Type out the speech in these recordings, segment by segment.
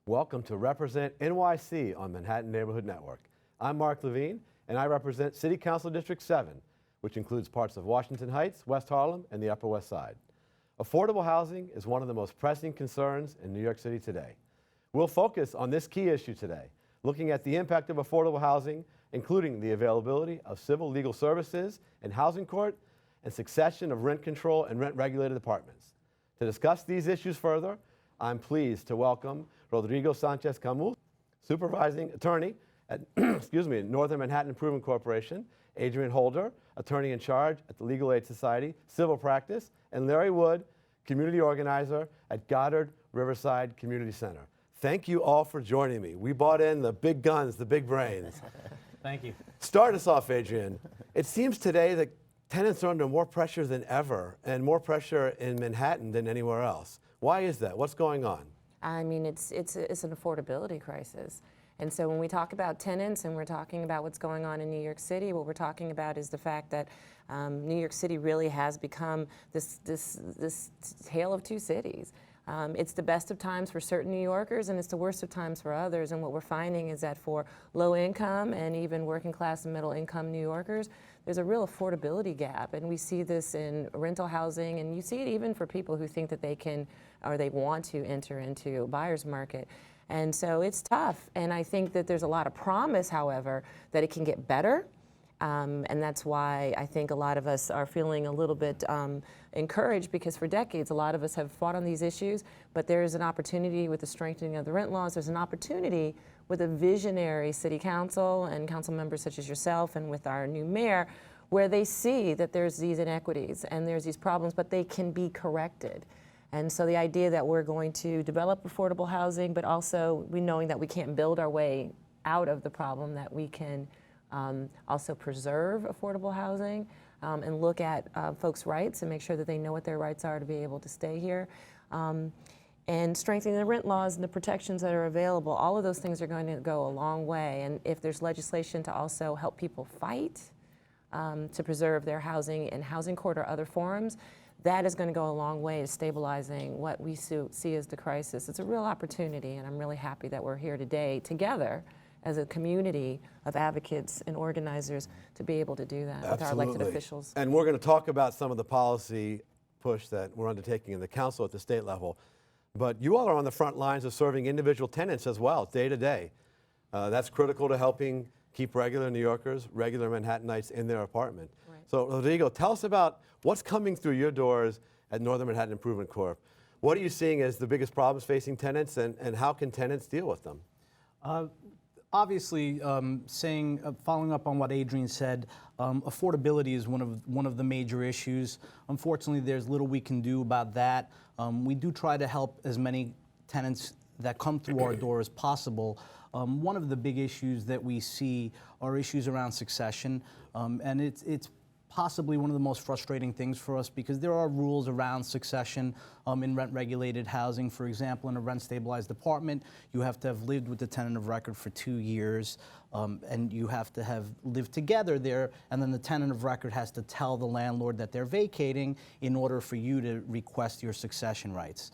Welcome to Represent NYC on Manhattan Neighborhood Network. I'm Mark Levine, and I represent City Council District 7, which includes parts of Washington Heights, West Harlem, and the Upper West Side. Affordable housing is one of the most pressing concerns in New York City today. We'll focus on this key issue today, looking at the impact of affordable housing, including the availability of civil legal services and housing court, and succession of rent control and rent-regulated apartments. To discuss these issues further, I'm pleased to welcome Rodrigo Sanchez-Camus, Supervising Attorney at Northern Manhattan Improvement Corporation, Adriene Holder, Attorney in Charge at the Legal Aid Society, Civil Practice, and Larry Wood, Community Organizer at Goddard Riverside Community Center. Thank you all for joining me. We brought in the big guns, the big brains. Thank you. Start us off, Adriene. It seems today that tenants are under more pressure than ever, and more pressure in Manhattan than anywhere else. Why is that? What's going on? I mean, it's an affordability crisis. And so when we talk about tenants and we're talking about what's going on in New York City, what we're talking about is the fact that New York City really has become this tale of two cities. It's the best of times for certain New Yorkers, and it's the worst of times for others. And what we're finding is that for low income and even working class and middle income New Yorkers, there's a real affordability gap. And we see this in rental housing, and you see it even for people who think that they can or they want to enter into a buyer's market. And so it's tough. And I think that there's a lot of promise, however, that it can get better. And that's why I think a lot of us are feeling a little bit encouraged, because for decades, a lot of us have fought on these issues, but there is an opportunity with the strengthening of the rent laws. There's an opportunity with a visionary city council and council members such as yourself and with our new mayor, where they see that there's these inequities and there's these problems, but they can be corrected. And so the idea that we're going to develop affordable housing, but also we knowing that we can't build our way out of the problem, that we can also preserve affordable housing and look at folks' rights and make sure that they know what their rights are to be able to stay here. And strengthening the rent laws and the protections that are available, all of those things are going to go a long way. And if there's legislation to also help people fight to preserve their housing in housing court or other forums, that is going to go a long way to stabilizing what we see as the crisis. It's a real opportunity, and I'm really happy that we're here today together as a community of advocates and organizers to be able to do that. Absolutely. With our elected officials. And we're going to talk about some of the policy push that we're undertaking in the council at the state level. But you all are on the front lines of serving individual tenants as well, day to day. That's critical to helping keep regular New Yorkers, regular Manhattanites in their apartment. Right. So Rodrigo, tell us about what's coming through your doors at Northern Manhattan Improvement Corp. What are you seeing as the biggest problems facing tenants, and how can tenants deal with them? Obviously, following up on what Adriene said, affordability is one of the major issues. Unfortunately, there's little we can do about that. We do try to help as many tenants that come through our door as possible. One of the big issues that we see are issues around succession, and it's possibly one of the most frustrating things for us, because there are rules around succession in rent-regulated housing. For example, in a rent-stabilized apartment, you have to have lived with the tenant of record for 2 years, and you have to have lived together there, and then the tenant of record has to tell the landlord that they're vacating in order for you to request your succession rights.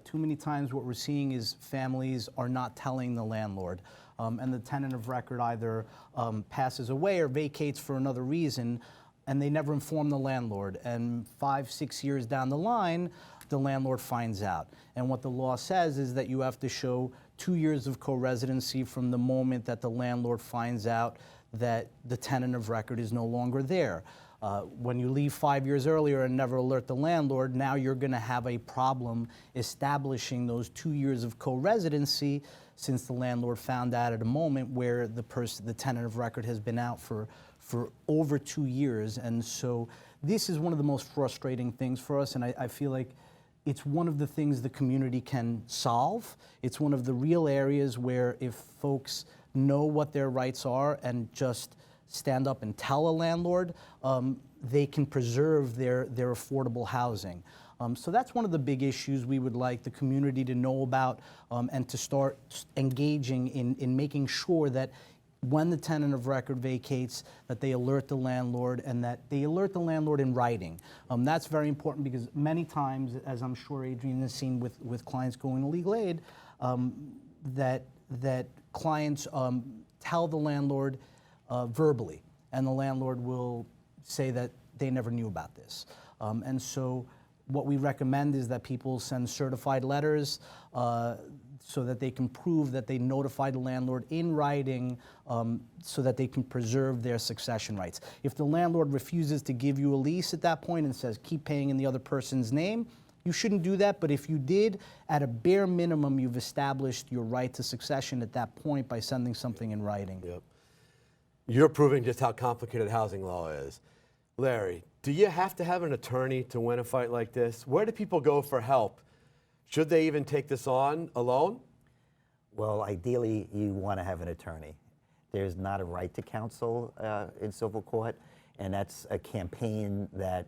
Too many times what we're seeing is families are not telling the landlord, and the tenant of record either passes away or vacates for another reason, and they never inform the landlord. And 5-6 years down the line, the landlord finds out. And what the law says is that you have to show 2 years of co-residency from the moment that the landlord finds out that the tenant of record is no longer there. When you leave 5 years earlier and never alert the landlord, now you're going to have a problem establishing those 2 years of co-residency, since the landlord found out at a moment where the tenant of record has been out for over 2 years. And so this is one of the most frustrating things for us, and I feel like it's one of the things the community can solve. It's one of the real areas where if folks know what their rights are and just stand up and tell a landlord, they can preserve their affordable housing. So that's one of the big issues we would like the community to know about, and to start engaging in making sure that when the tenant of record vacates, that they alert the landlord, and that they alert the landlord in writing. That's very important, because many times, as I'm sure Adriene has seen with clients going to legal aid, that clients tell the landlord verbally, and the landlord will say that they never knew about this. And so what we recommend is that people send certified letters so that they can prove that they notified the landlord in writing so that they can preserve their succession rights. If the landlord refuses to give you a lease at that point and says keep paying in the other person's name, you shouldn't do that, but if you did, at a bare minimum, you've established your right to succession at that point by sending something in writing. Yep. You're proving just how complicated housing law is. Larry, do you have to have an attorney to win a fight like this? Where do people go for help? Should they even take this on alone? Well, ideally, you want to have an attorney. There's not a right to counsel in civil court, and that's a campaign that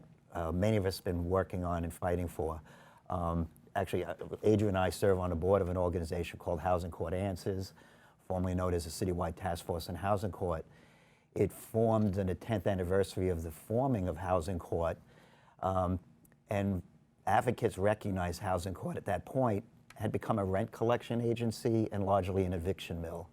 many of us have been working on and fighting for. Actually, Adriene and I serve on the board of an organization called Housing Court Answers, formerly known as the Citywide Task Force on Housing Court. It formed on the 10th anniversary of the forming of Housing Court, and advocates recognized Housing Court at that point had become a rent collection agency and largely an eviction mill.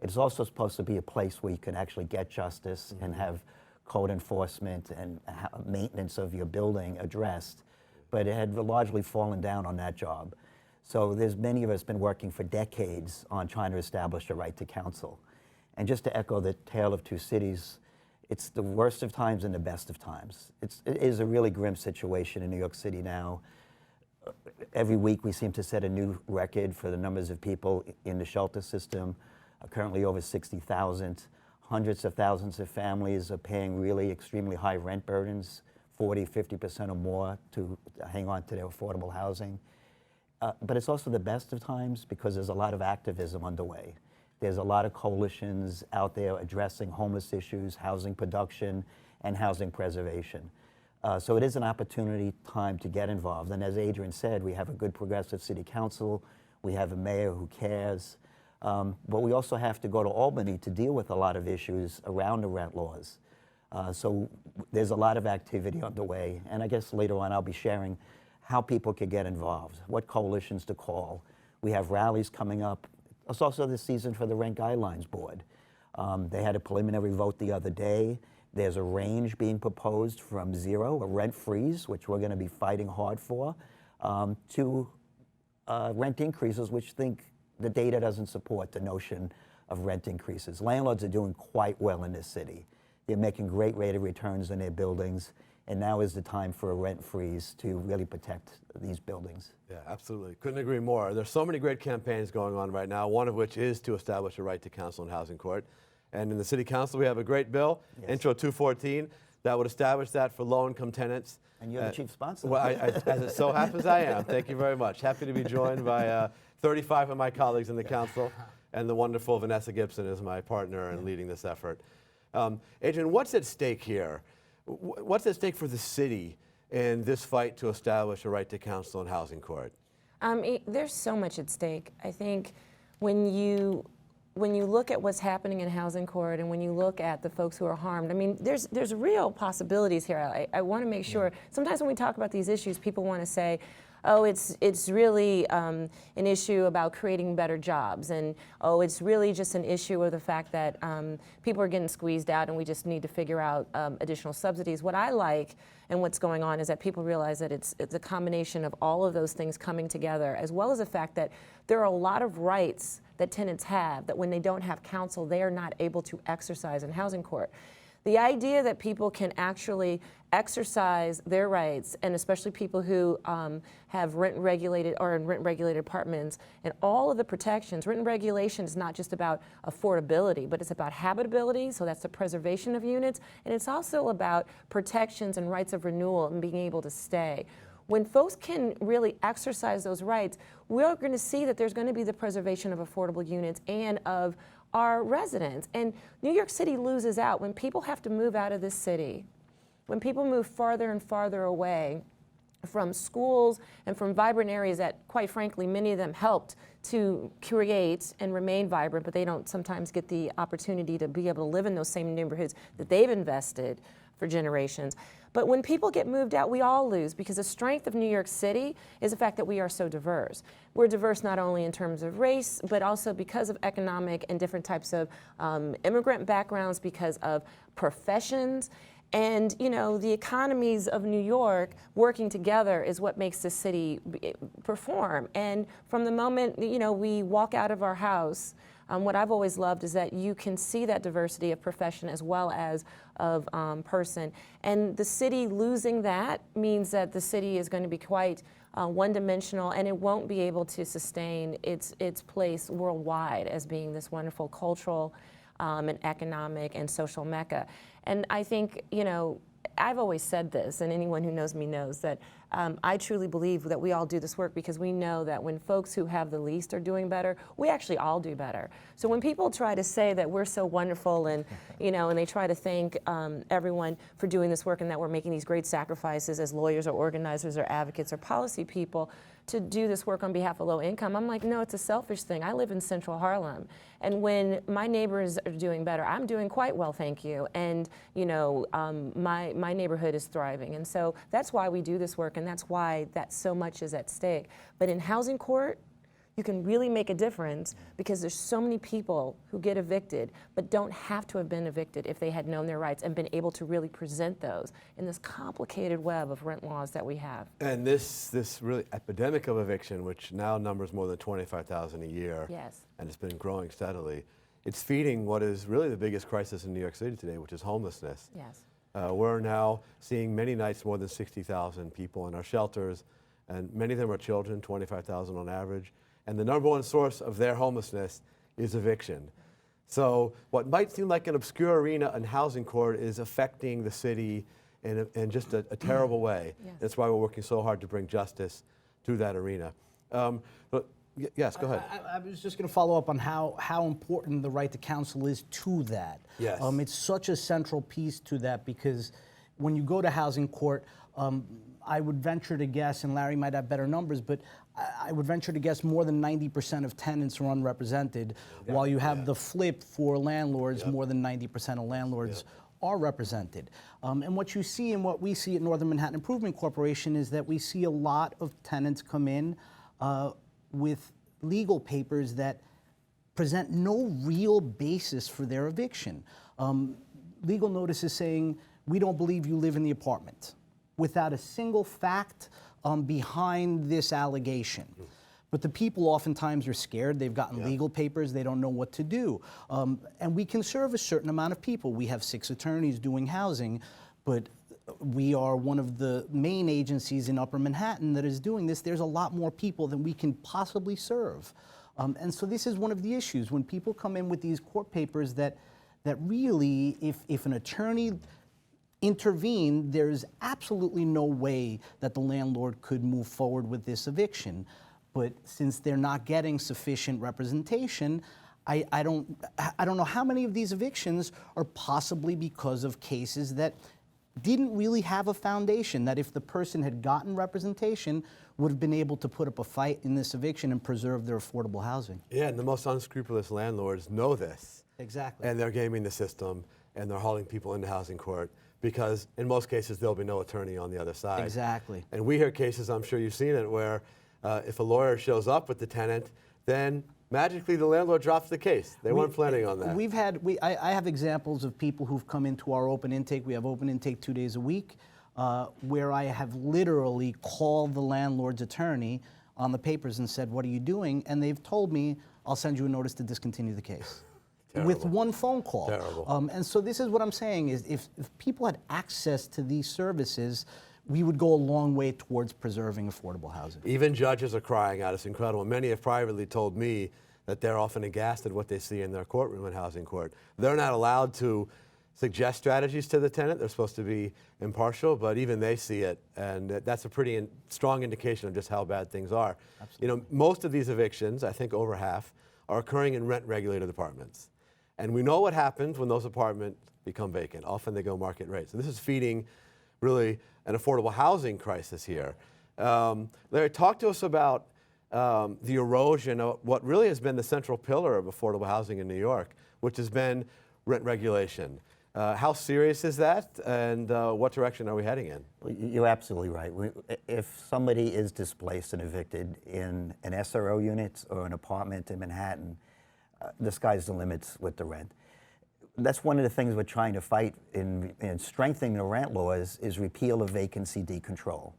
It's also supposed to be a place where you can actually get justice and have code enforcement and maintenance of your building addressed, but it had largely fallen down on that job. So there's many of us been working for decades on trying to establish a right to counsel. And just to echo the tale of two cities, it's the worst of times and the best of times. It is a really grim situation in New York City now. Every week we seem to set a new record for the numbers of people in the shelter system, currently over 60,000. Hundreds of thousands of families are paying really extremely high rent burdens, 40, 50% or more to hang on to their affordable housing. But it's also the best of times because there's a lot of activism underway. There's a lot of coalitions out there addressing homeless issues, housing production, and housing preservation. So it is an opportunity time to get involved. And as Adriene said, we have a good progressive city council. We have a mayor who cares. But we also have to go to Albany to deal with a lot of issues around the rent laws. So there's a lot of activity underway. And I guess later on I'll be sharing how people could get involved, what coalitions to call. We have rallies coming up. It's also the season for the Rent Guidelines Board. They had a preliminary vote the other day. There's a range being proposed from zero, a rent freeze, which we're going to be fighting hard for, to rent increases, which the data doesn't support the notion of rent increases. Landlords are doing quite well in this city. They're making great rate of returns in their buildings, and now is the time for a rent freeze to really protect these buildings. Yeah, absolutely. Couldn't agree more. There's so many great campaigns going on right now, one of which is to establish a right to counsel in housing court. And in the City Council, we have a great bill, yes. Intro 214, that would establish that for low-income tenants. And you're the chief sponsor. Well, as it so happens, I am. Thank you very much. Happy to be joined by 35 of my colleagues in the council, and the wonderful Vanessa Gibson is my partner in leading this effort. Adriene, what's at stake here? What's at stake for the city in this fight to establish a right to counsel in housing court? There's so much at stake. I think when you look at what's happening in housing court and when you look at the folks who are harmed, I mean, there's real possibilities here. I want to make sure, sometimes when we talk about these issues, people want to say, oh, it's really an issue about creating better jobs, and oh, it's really just an issue of the fact that people are getting squeezed out and we just need to figure out additional subsidies. What I like and what's going on is that people realize that it's a combination of all of those things coming together, as well as the fact that there are a lot of rights that tenants have that when they don't have counsel, they are not able to exercise in housing court. The idea that people can actually exercise their rights, and especially people who have rent-regulated or in rent-regulated apartments, and all of the protections. Rent regulation is not just about affordability, but it's about habitability, so that's the preservation of units, and it's also about protections and rights of renewal and being able to stay. When folks can really exercise those rights, we're going to see that there's going to be the preservation of affordable units and of our residents. And New York City loses out when people have to move out of this city, when people move farther and farther away from schools and from vibrant areas that, quite frankly, many of them helped to create and remain vibrant, but they don't sometimes get the opportunity to be able to live in those same neighborhoods that they've invested for generations. But when people get moved out, we all lose, because the strength of New York City is the fact that we are so diverse. We're diverse not only in terms of race, but also because of economic and different types of immigrant backgrounds, because of professions. And, you know, the economies of New York working together is what makes the city perform. And from the moment, you know, we walk out of our house, what I've always loved is that you can see that diversity of profession as well as of person. And the city losing that means that the city is going to be quite one-dimensional, and it won't be able to sustain its place worldwide as being this wonderful cultural and economic and social mecca. And I think, you know, I've always said this, and anyone who knows me knows that I truly believe that we all do this work because we know that when folks who have the least are doing better, we actually all do better. So when people try to say that we're so wonderful and, you know, and they try to thank everyone for doing this work and that we're making these great sacrifices as lawyers or organizers or advocates or policy people to do this work on behalf of low income, I'm like, no, it's a selfish thing. I live in Central Harlem, and when my neighbors are doing better, I'm doing quite well, thank you. And you know, my neighborhood is thriving, and so that's why we do this work, and that's why that so much is at stake. But in housing court, you can really make a difference because there's so many people who get evicted but don't have to have been evicted if they had known their rights and been able to really present those in this complicated web of rent laws that we have. And this really epidemic of eviction, which now numbers more than 25,000 a year, Yes. and it's been growing steadily, it's feeding what is really the biggest crisis in New York City today, which is homelessness. Yes. We're now seeing many nights more than 60,000 people in our shelters, and many of them are children, 25,000 on average. And the number one source of their homelessness is eviction. So what might seem like an obscure arena in housing court is affecting the city in just a terrible way. Yes. That's why we're working so hard to bring justice to that arena. Yes, go ahead. I was just going to follow up on how important the right to counsel is to that. Yes. It's such a central piece to that because when you go to housing court, I would venture to guess, and Larry might have better numbers, but I would venture to guess more than 90% of tenants are unrepresented, while you have the flip for landlords, more than 90% of landlords are represented. And what you see and what we see at Northern Manhattan Improvement Corporation is that we see a lot of tenants come in with legal papers that present no real basis for their eviction. Legal notices saying, we don't believe you live in the apartment, without a single fact behind this allegation. But the people oftentimes are scared. They've gotten legal papers. They don't know what to do. And we can serve a certain amount of people. We have 6 attorneys doing housing, but we are one of the main agencies in Upper Manhattan that is doing this. There's a lot more people than we can possibly serve. And so this is one of the issues. When people come in with these court papers that really, if an attorney intervened, there's absolutely no way that the landlord could move forward with this eviction. But since they're not getting sufficient representation, I don't know how many of these evictions are possibly because of cases that didn't really have a foundation, that if the person had gotten representation, would have been able to put up a fight in this eviction and preserve their affordable housing. Yeah, and the most unscrupulous landlords know this. Exactly. And they're gaming the system, and they're hauling people into housing court because in most cases there'll be no attorney on the other side. Exactly. And we hear cases, I'm sure you've seen it, where if a lawyer shows up with the tenant, then magically the landlord drops the case. They weren't planning on that. I have examples of people who've come into our open intake. We have open intake 2 days a week, where I have literally called the landlord's attorney on the papers and said, what are you doing? And they've told me, I'll send you a notice to discontinue the case. With one phone call. Terrible. And so this is what I'm saying is if people had access to these services, we would go a long way towards preserving affordable housing. Even judges are crying out. It's incredible. Many have privately told me that they're often aghast at what they see in their courtroom in housing court. They're not allowed to suggest strategies to the tenant. They're supposed to be impartial, but even they see it, and that's a pretty strong indication of just how bad things are. Absolutely. You know, most of these evictions, I think over half, are occurring in rent-regulated apartments. And we know what happens when those apartments become vacant. Often they go market rate. So this is feeding really an affordable housing crisis here. Larry, talk to us about the erosion of what really has been the central pillar of affordable housing in New York, which has been rent regulation. How serious is that, and what direction are we heading in? Well, you're absolutely right. If somebody is displaced and evicted in an SRO unit or an apartment in Manhattan, the sky's the limits with the rent. That's one of the things we're trying to fight in strengthening the rent laws is repeal of vacancy decontrol.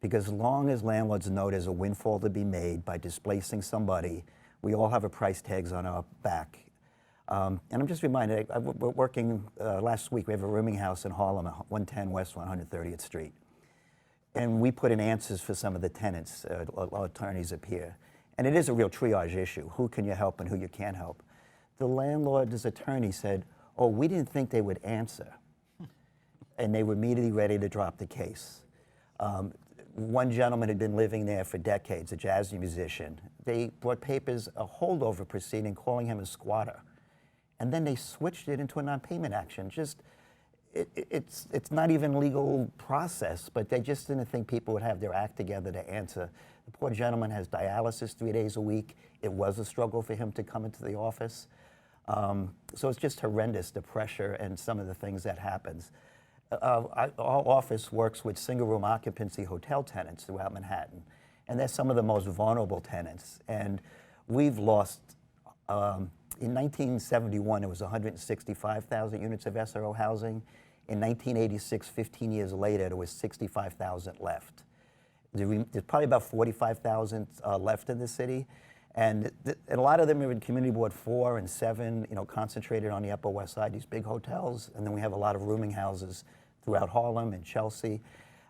Because as long as landlords know there's a windfall to be made by displacing somebody, we all have a price tags on our back. And I'm just reminded, we're working last week, we have a rooming house in Harlem, 110 West 130th Street. And we put in answers for some of the tenants, our attorneys up here. And it is a real triage issue. Who can you help and who you can't help? The landlord's attorney said, oh, we didn't think they would answer. And they were immediately ready to drop the case. One gentleman had been living there for decades, a jazz musician. They brought papers, a holdover proceeding, calling him a squatter. And then they switched it into a non-payment action. It's not even legal process, but they just didn't think people would have their act together to answer. The poor gentleman has dialysis 3 days a week. It was a struggle for him to come into the office. So it's just horrendous, the pressure and some of the things that happens. Our office works with single-room occupancy hotel tenants throughout Manhattan, and they're some of the most vulnerable tenants. And we've lost, in 1971, it was 165,000 units of SRO housing. In 1986, 15 years later, there was 65,000 left. There's probably about 45,000 left in the city. And a lot of them are in Community Board 4 and 7, concentrated on the Upper West Side, these big hotels. And then we have a lot of rooming houses throughout Harlem and Chelsea.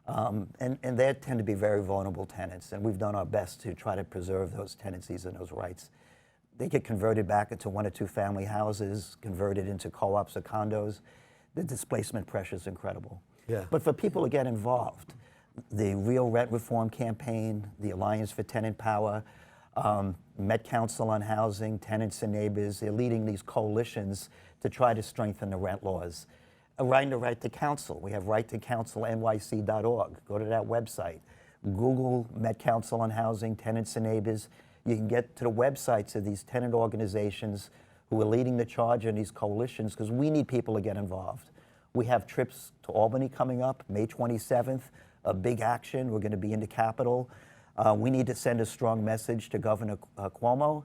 And they tend to be very vulnerable tenants. And we've done our best to try to preserve those tenancies and those rights. They get converted back into 1 or 2 family houses, converted into co-ops or condos. The displacement pressure is incredible. Yeah. But for people to get involved, the Real Rent Reform Campaign, the Alliance for Tenant Power, Met Council on Housing, Tenants and Neighbors, they're leading these coalitions to try to strengthen the rent laws. Right to Counsel. We have righttocouncilnyc.org. Go to that website. Google Met Council on Housing, Tenants and Neighbors. You can get to the websites of these tenant organizations who are leading the charge in these coalitions, because we need people to get involved. We have trips to Albany coming up, May 27th, a big action. We're going to be in the Capitol. We need to send a strong message to Governor Cuomo.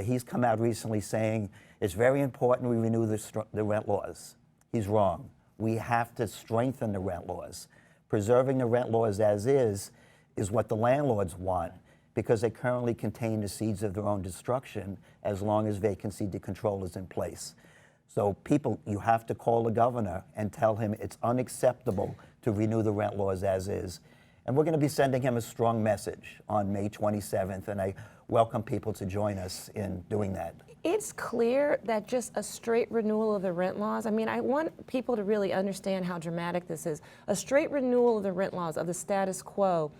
He's come out recently saying it's very important we renew the rent laws. He's wrong. We have to strengthen the rent laws. Preserving the rent laws as is what the landlords want, because they currently contain the seeds of their own destruction as long as vacancy decontrol is in place. So people, you have to call the governor and tell him it's unacceptable to renew the rent laws as is. And we're going to be sending him a strong message on May 27th, and I welcome people to join us in doing that. It's clear that just a straight renewal of the rent laws, I mean, I want people to really understand how dramatic this is. A straight renewal of the rent laws, of the status quo,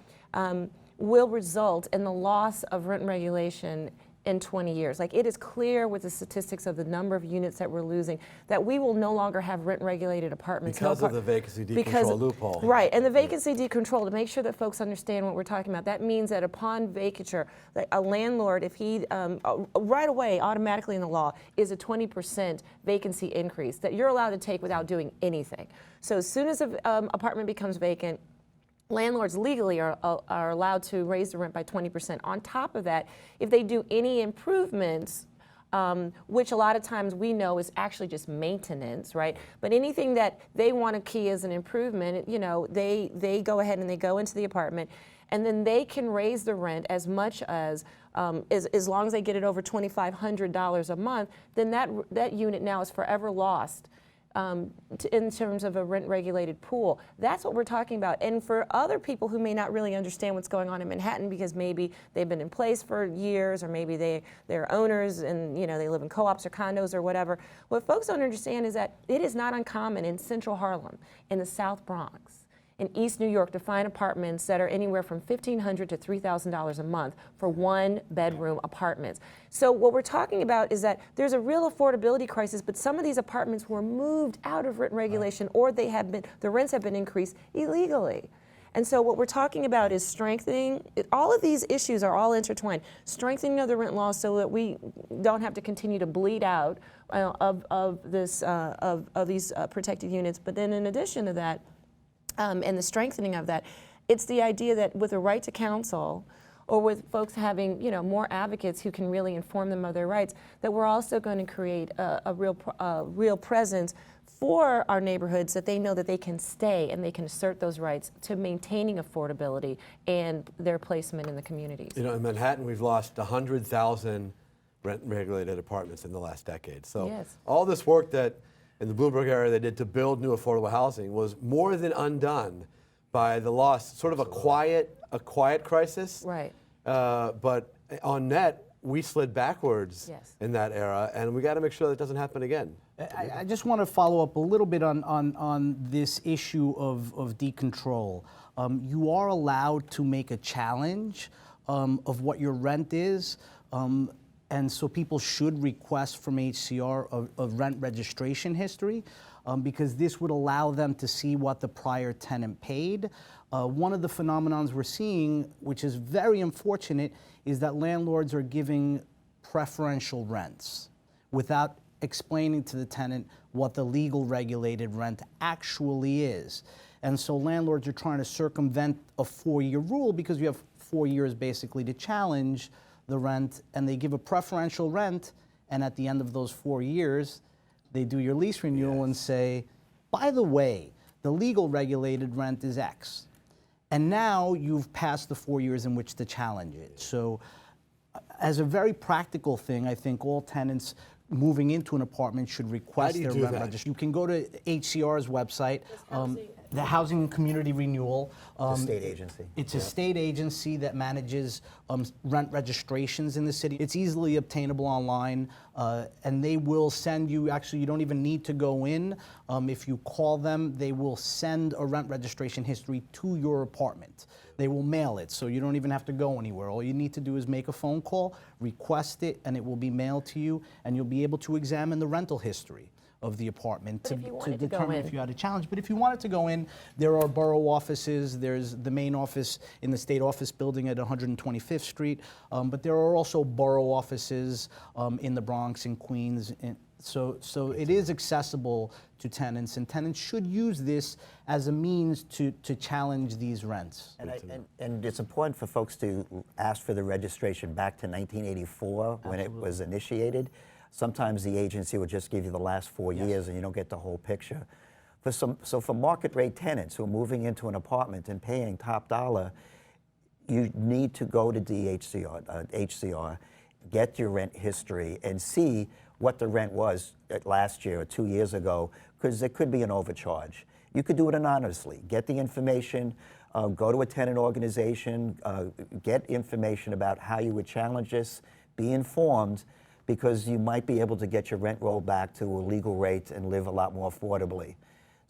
will result in the loss of rent regulation in 20 years. Like, it is clear with the statistics of the number of units that we're losing that we will no longer have rent-regulated apartments. Because of the vacancy decontrol loophole. Right, and the vacancy decontrol, to make sure that folks understand what we're talking about, that means that upon vacature, like a landlord, if he, right away, automatically in the law, is a 20% vacancy increase that you're allowed to take without doing anything. So as soon as an apartment becomes vacant, landlords legally are allowed to raise the rent by 20%. On top of that, if they do any improvements, which a lot of times we know is actually just maintenance, right? But anything that they want to key as an improvement, they go ahead and they go into the apartment, and then they can raise the rent as much as long as they get it over $2,500 a month, then that unit now is forever lost. In terms of a rent-regulated pool. That's what we're talking about. And for other people who may not really understand what's going on in Manhattan, because maybe they've been in place for years, or maybe they're owners and they live in co-ops or condos or whatever, what folks don't understand is that it is not uncommon in Central Harlem, in the South Bronx, in East New York, to find apartments that are anywhere from $1,500 to $3,000 a month for 1-bedroom apartments. So what we're talking about is that there's a real affordability crisis, but some of these apartments were moved out of rent regulation, or the rents have been increased illegally. And so what we're talking about is strengthening, all of these issues are all intertwined. Strengthening of the rent law so that we don't have to continue to bleed out of these protected units. But then in addition to that, and the strengthening of that, it's the idea that with a right to counsel, or with folks having, more advocates who can really inform them of their rights, that we're also going to create a real presence for our neighborhoods, that they know that they can stay and they can assert those rights to maintaining affordability and their placement in the communities. In Manhattan, we've lost 100,000 rent-regulated apartments in the last decade. So Yes. all this work that in the Bloomberg area they did to build new affordable housing was more than undone by the loss, sort of a quiet crisis. Right. But on net, we slid backwards Yes. in that era, and we got to make sure that doesn't happen again. I just want to follow up a little bit on this issue of decontrol. You are allowed to make a challenge of what your rent is, and so people should request from HCR a rent registration history, because this would allow them to see what the prior tenant paid. One of the phenomenons we're seeing, which is very unfortunate, is that landlords are giving preferential rents without explaining to the tenant what the legal regulated rent actually is. And so landlords are trying to circumvent a 4-year rule because you have 4 years basically to challenge the rent, and they give a preferential rent, and at the end of those 4 years, they do your lease renewal and say, by the way, the legal regulated rent is X. And now you've passed the 4 years in which to challenge it. So as a very practical thing, I think all tenants moving into an apartment should request their rent registration. You can go to HCR's website, the Housing and Community Renewal. The state agency. It's a state agency that manages rent registrations in the city. It's easily obtainable online, and they will send you, actually you don't even need to go in. If you call them, they will send a rent registration history to your apartment. They will mail it, so you don't even have to go anywhere. All you need to do is make a phone call, request it, and it will be mailed to you, and you'll be able to examine the rental history of the apartment to determine if you had a challenge. But if you wanted to go in, there are borough offices. There's the main office in the state office building at 125th Street, but there are also borough offices in the Bronx and Queens. So it is accessible to tenants, and tenants should use this as a means to challenge these rents. And it's important for folks to ask for the registration back to 1984 when it was initiated. Sometimes the agency will just give you the last 4 years and you don't get the whole picture. So for market rate tenants who are moving into an apartment and paying top dollar, you need to go to HCR, get your rent history and see what the rent was last year or 2 years ago, because there could be an overcharge. You could do it anonymously. Get the information, go to a tenant organization, get information about how you would challenge this, be informed, because you might be able to get your rent roll back to a legal rate and live a lot more affordably.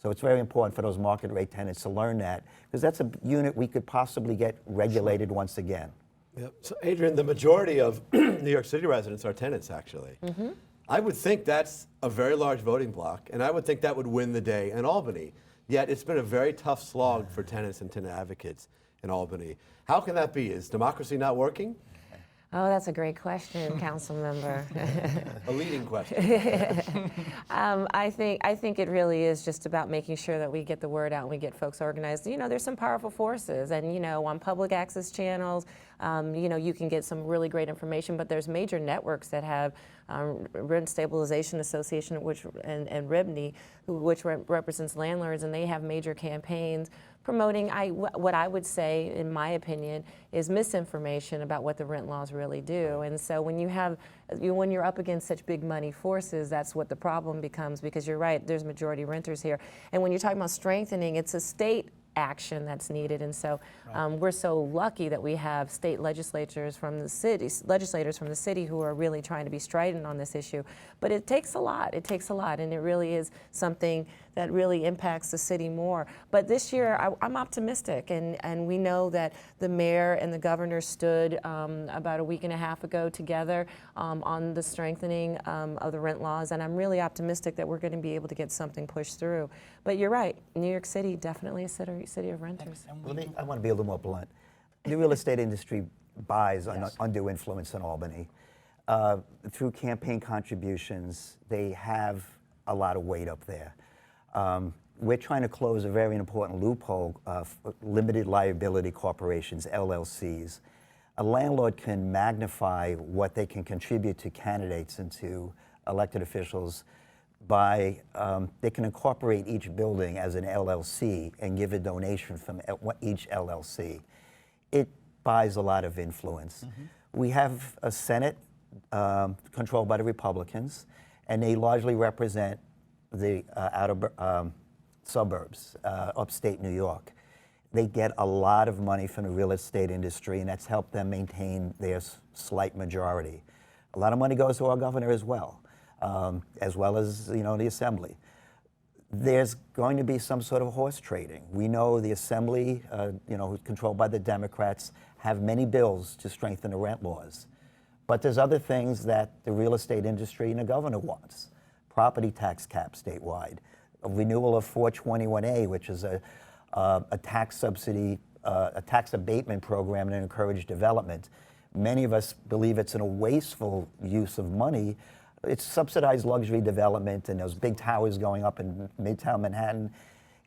So it's very important for those market rate tenants to learn that, because that's a unit we could possibly get regulated once again. Yep. So Adrienne, the majority of New York City residents are tenants, actually. Mm-hmm. I would think that's a very large voting bloc, and I would think that would win the day in Albany. Yet it's been a very tough slog for tenants and tenant advocates in Albany. How can that be? Is democracy not working? Oh, that's a great question, Council Member. A leading question. I think it really is just about making sure that we get the word out and we get folks organized. There's some powerful forces, and on public access channels, you can get some really great information. But there's major networks that have Rent Stabilization Association, and RIBNY, which represents landlords, and they have major campaigns promoting what I would say, in my opinion, is misinformation about what the rent laws really do. And so when you're up against such big money forces, that's what the problem becomes, because you're right, there's majority renters here. And when you're talking about strengthening, it's a state action that's needed, and so we're so lucky that we have state legislators from the city who are really trying to be strident on this issue. But it takes a lot. It takes a lot, and it really is something that really impacts the city more. But this year, I'm optimistic, and we know that the mayor and the governor stood about a week and a half ago together on the strengthening of the rent laws, and I'm really optimistic that we're going to be able to get something pushed through. But you're right, New York City, definitely a city of renters. I want to be a little more blunt. The real estate industry buys undue influence in Albany. Through campaign contributions, they have a lot of weight up there. We're trying to close a very important loophole for limited liability corporations, LLCs. A landlord can magnify what they can contribute to candidates and to elected officials by, they can incorporate each building as an LLC and give a donation from each LLC. It buys a lot of influence. We have a Senate controlled by the Republicans, and they largely represent the outer suburbs, upstate New York. They get a lot of money from the real estate industry, and that's helped them maintain their slight majority. A lot of money goes to our governor as well as the Assembly. There's going to be some sort of horse trading. We know the Assembly, who's controlled by the Democrats, have many bills to strengthen the rent laws. But there's other things that the real estate industry and the governor wants. Property tax cap statewide, a renewal of 421A, which is a tax subsidy, a tax abatement program to encourage development. Many of us believe it's a wasteful use of money. It's subsidized luxury development and those big towers going up in Midtown Manhattan.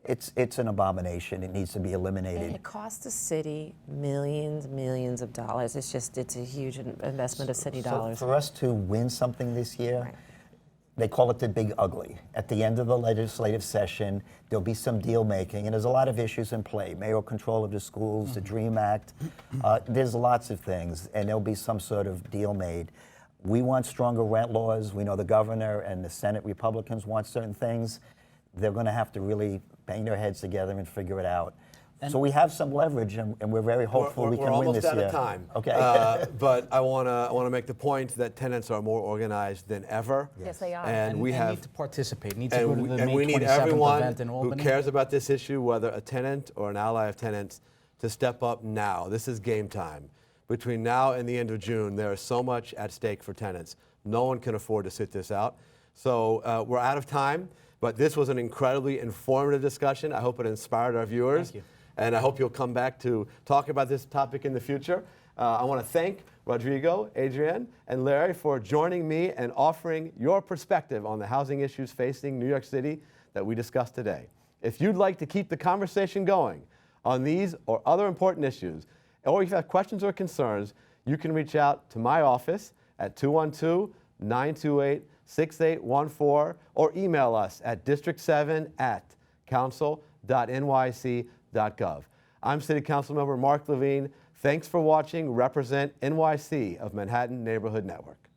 It's an abomination. It needs to be eliminated. And it costs the city millions of dollars. It's a huge investment of city dollars. So for us to win something this year, right. They call it the big ugly. At the end of the legislative session, there'll be some deal making, and there's a lot of issues in play. Mayoral control of the schools, the DREAM Act. There's lots of things, and there'll be some sort of deal made. We want stronger rent laws. We know the governor and the Senate Republicans want certain things. They're going to have to really bang their heads together and figure it out. And so we have some leverage, and we're very hopeful we can win this year. We're almost out of time. Okay. But I want to make the point that tenants are more organized than ever. Yes, they are. And we need to participate. Need to go to the and May we need 27th everyone event in Albany. who cares about this issue, whether a tenant or an ally of tenants, to step up now. This is game time. Between now and the end of June, there is so much at stake for tenants. No one can afford to sit this out. So we're out of time, but this was an incredibly informative discussion. I hope it inspired our viewers. Thank you. And I hope you'll come back to talk about this topic in the future. I want to thank Rodrigo, Adrienne, and Larry for joining me and offering your perspective on the housing issues facing New York City that we discussed today. If you'd like to keep the conversation going on these or other important issues, or if you have questions or concerns, you can reach out to my office at 212-928-6814 or email us at district7@council.nyc.gov. I'm City Council Member Mark Levine. Thanks for watching Represent NYC of Manhattan Neighborhood Network.